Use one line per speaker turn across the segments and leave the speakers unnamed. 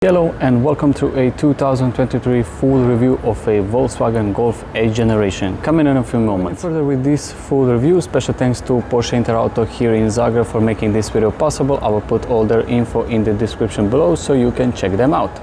Hello and welcome to a 2023 full review of a Volkswagen Golf 8th generation, coming in a few moments. Further with this full review, special thanks to Porsche Inter Auto here in Zagreb for making this video possible. I will put all their info in the description below so you can check them out.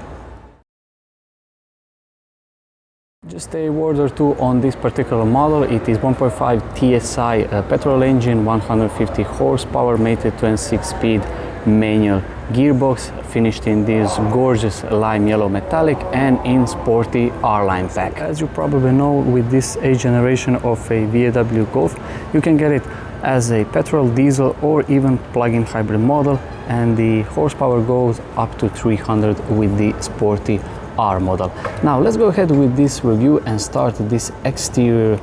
Just a word or two on this particular model. It is 1.5 TSI petrol engine, 150 horsepower, mated 26-speed manual gearbox, finished in this gorgeous lime yellow metallic and in sporty R-Line pack. As you probably know, with this 8th generation of a VW Golf, you can get it as a petrol, diesel or even plug-in hybrid model, and the horsepower goes up to 300 with the sporty R model. Now let's go ahead with this review and start this exterior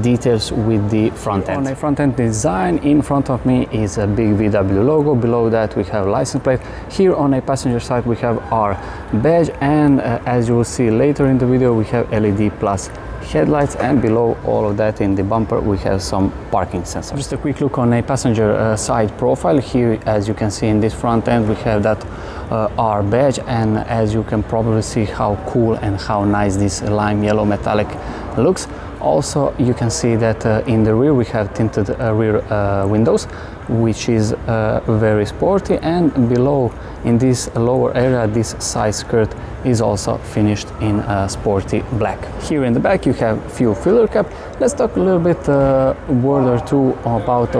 details with the front end. On a front end design, in front of me is a big VW logo. Below that we have license plate. Here on a passenger side we have our badge, and as you will see later in the video, we have LED plus headlights, and below all of that in the bumper we have some parking sensors. Just a quick look on a passenger side profile. Here, as you can see in this front end, we have that R badge, and as you can probably see how cool and how nice this lime yellow metallic looks. Also, you can see that in the rear we have tinted rear windows, which is very sporty, and below in this lower area this side skirt is also finished in sporty black. Here in the back you have fuel filler cap. Let's talk a little bit word or two about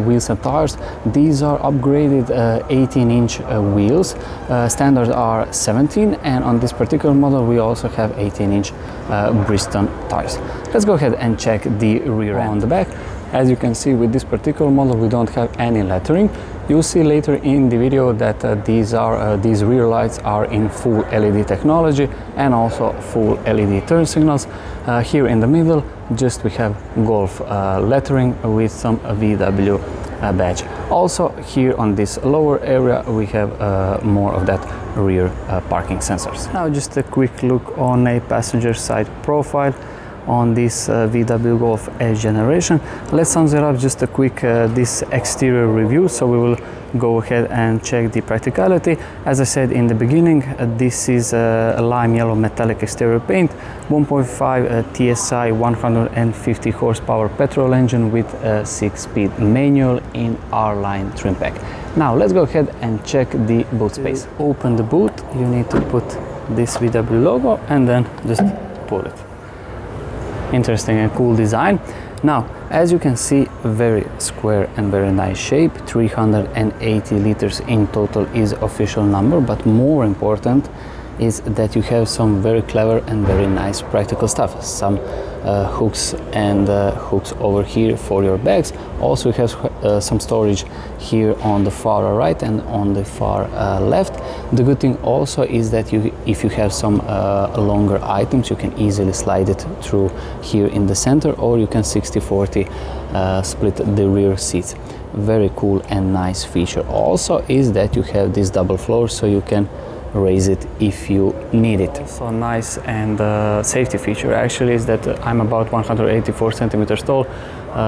wheels and tires. These are upgraded 18-inch wheels. Standard are 17, and on this particular model we also have 18-inch Bristol tires. Let's go ahead and check the rear end. On the back, as you can see, with this particular model we don't have any lettering. You'll see later in the video that these rear lights are in full LED technology and also full LED turn signals. Here in the middle just we have Golf lettering with some VW badge. Also here on this lower area we have more of that rear parking sensors. Now just a quick look on a passenger side profile on this VW Golf 8th generation. Let's sum it up just a quick this exterior review. So we will go ahead and check the practicality. As I said in the beginning, this is a lime yellow metallic exterior paint, 1.5 TSI 150 horsepower petrol engine with a 6-speed manual in R-Line trim pack. Now let's go ahead and check the boot space. To open the boot, you need to put this VW logo and then just pull it. Interesting and cool design. Now, as you can see, very square and very nice shape. 380 liters in total is official number, but more important is that you have some very clever and very nice practical stuff. Some hooks and hooks over here for your bags. Also, you have some storage here on the far right and on the far left. The good thing also is that if you have some longer items, you can easily slide it through here in the center, or you can 60-40 split the rear seats. Very cool and nice feature also is that you have this double floor, so you can raise it if you need it. So nice and safety feature actually is that I'm about 184 centimeters tall,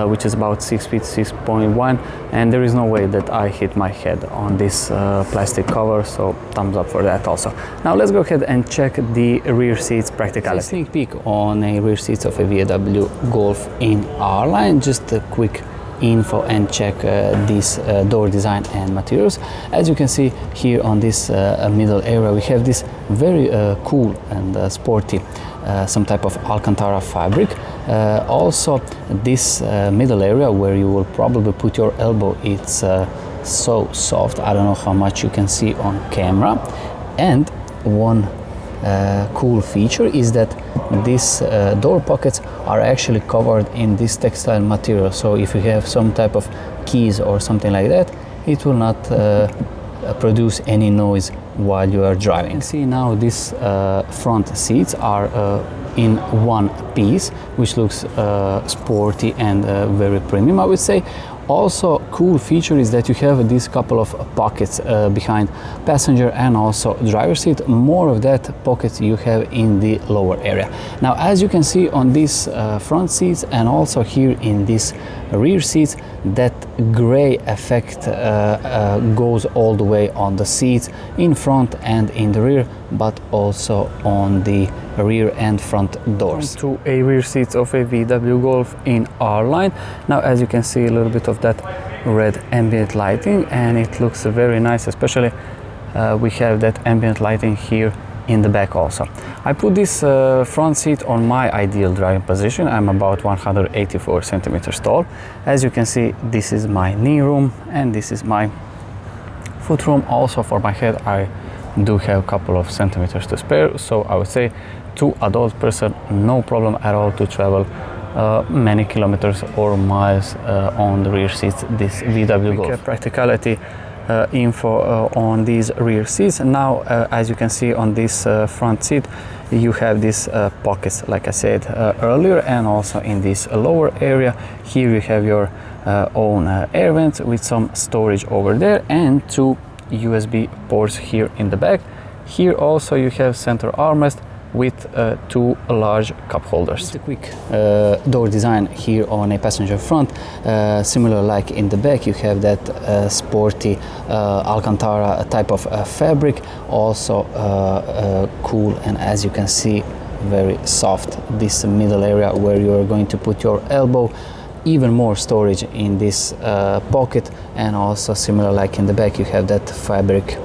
which is about 6 feet 6.1, and there is no way that I hit my head on this plastic cover, so thumbs up for that also. Now let's go ahead and check the rear seats practicality. A sneak peek on a rear seats of a VW Golf in R-Line. Just a quick info and check this door design and materials. As you can see here on this middle area we have this very cool and sporty some type of Alcantara fabric. Also this middle area where you will probably put your elbow, it's so soft. I don't know how much you can see on camera. And one cool feature is that these door pockets are actually covered in this textile material, so if you have some type of keys or something like that, it will not produce any noise while you are driving. You can see now these front seats are in one piece, which looks sporty and very premium, I would say. Also, cool feature is that you have this couple of pockets behind passenger and also driver seat. More of that pockets you have in the lower area. Now, as you can see on these front seats and also here in these rear seats, that gray effect goes all the way on the seats in front and in the rear, but also on the rear and front doors. To a rear seats of a VW Golf in R line. Now, as you can see, a little bit of that red ambient lighting, and it looks very nice, especially we have that ambient lighting here in the back also. I put this front seat on my ideal driving position. I'm about 184 centimeters tall. As you can see, this is my knee room and this is my foot room. Also for my head, I do have a couple of centimeters to spare, so I would say to adult person, no problem at all to travel many kilometers or miles on the rear seats. This VW Golf. Practicality info on these rear seats. Now, as you can see on this front seat, you have these pockets, like I said earlier, and also in this lower area here you have your own air vents with some storage over there and two USB ports here in the back. Here also you have center armrest with two large cup holders. Just a quick door design here on a passenger front. Similar like in the back, you have that sporty Alcantara type of fabric. Also cool, and as you can see, very soft. This middle area where you are going to put your elbow. Even more storage in this pocket, and also similar like in the back, you have that fabric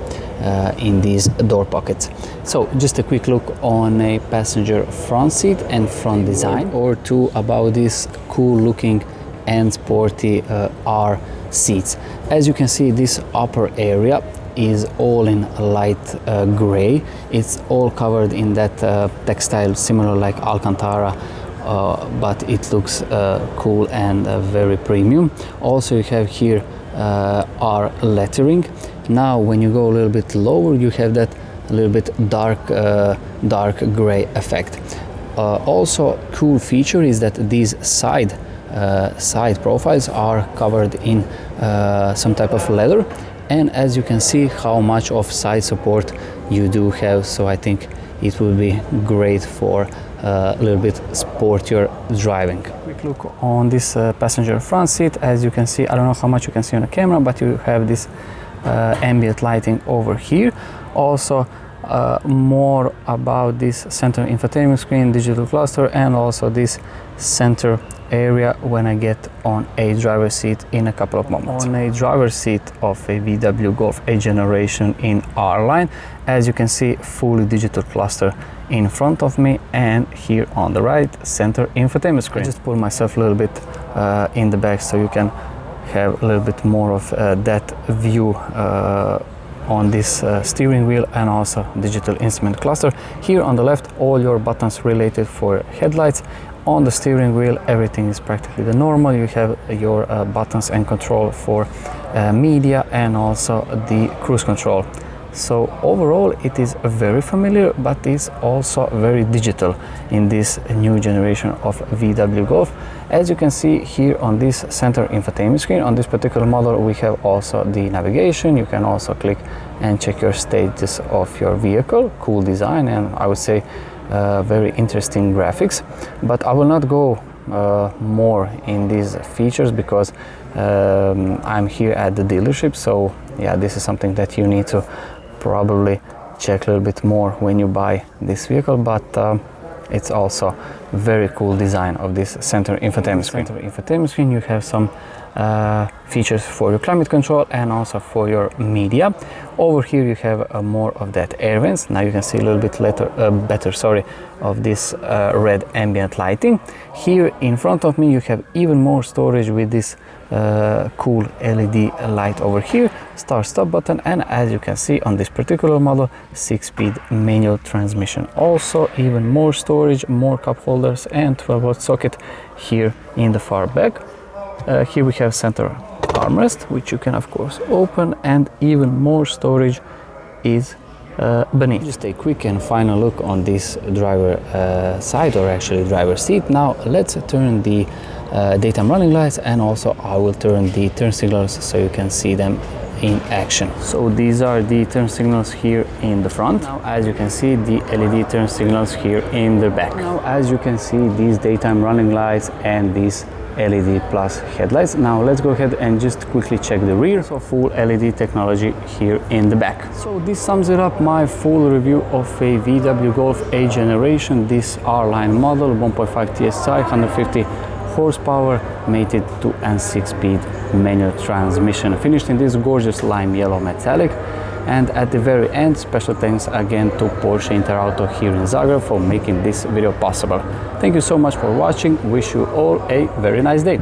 in these door pockets. So just a quick look on a passenger front seat and front design, or two about this cool looking and sporty R seats. As you can see, this upper area is all in light gray. It's all covered in that textile similar like Alcantara, but it looks cool and very premium. Also you have here R lettering. Now when you go a little bit lower, you have that a little bit dark gray effect. Also cool feature is that these side profiles are covered in some type of leather, and as you can see how much of side support you do have, so I think it will be great for a little bit sportier driving. Quick look on this passenger front seat. As you can see, I don't know how much you can see on the camera, but you have this ambient lighting over here. Also more about this center infotainment screen, digital cluster, and also this center area when I get on a driver's seat in a couple of moments. On a driver's seat of a VW Golf 8 generation in R line, as you can see, fully digital cluster in front of me, and here on the right, center infotainment screen. I just pull myself a little bit in the back so you can have a little bit more of that view on this steering wheel, and also digital instrument cluster. Here on the left, all your buttons related for headlights. On the steering wheel, everything is practically the normal. You have your buttons and control for media and also the cruise control. So overall it is very familiar, but it's also very digital in this new generation of VW Golf. As you can see here on this center infotainment screen, on this particular model we have also the navigation. You can also click and check your status of your vehicle. Cool design, and I would say very interesting graphics, but I will not go more in these features because I'm here at the dealership. So yeah, this is something that you need to probably check a little bit more when you buy this vehicle, but it's also very cool design of this center infotainment screen. Center infotainment screen, you have some features for your climate control and also for your media. Over here you have more of that air vents. Now you can see a little bit better of this red ambient lighting. Here in front of me you have even more storage with this cool LED light over here, start stop button, and as you can see on this particular model, 6-speed manual transmission. Also even more storage, more cup holders, and 12-volt socket here in the far back. Here we have center armrest, which you can of course open, and even more storage is beneath. Just a quick and final look on this driver side, or actually driver seat. Now let's turn the daytime running lights, and also I will turn the turn signals so you can see them in action. So these are the turn signals here in the front. Now as you can see, the LED turn signals here in the back. Now as you can see, these daytime running lights and these LED plus headlights. Now let's go ahead and just quickly check the rear. So full LED technology here in the back. So this sums it up, my full review of a VW Golf 8 generation, this R-Line model, 1.5 TSI, 150 horsepower, mated 2 and 6-speed manual transmission, finished in this gorgeous lime yellow metallic. And at the very end, special thanks again to Porsche Inter Auto here in Zagreb for making this video possible. Thank you so much for watching. Wish you all a very nice day.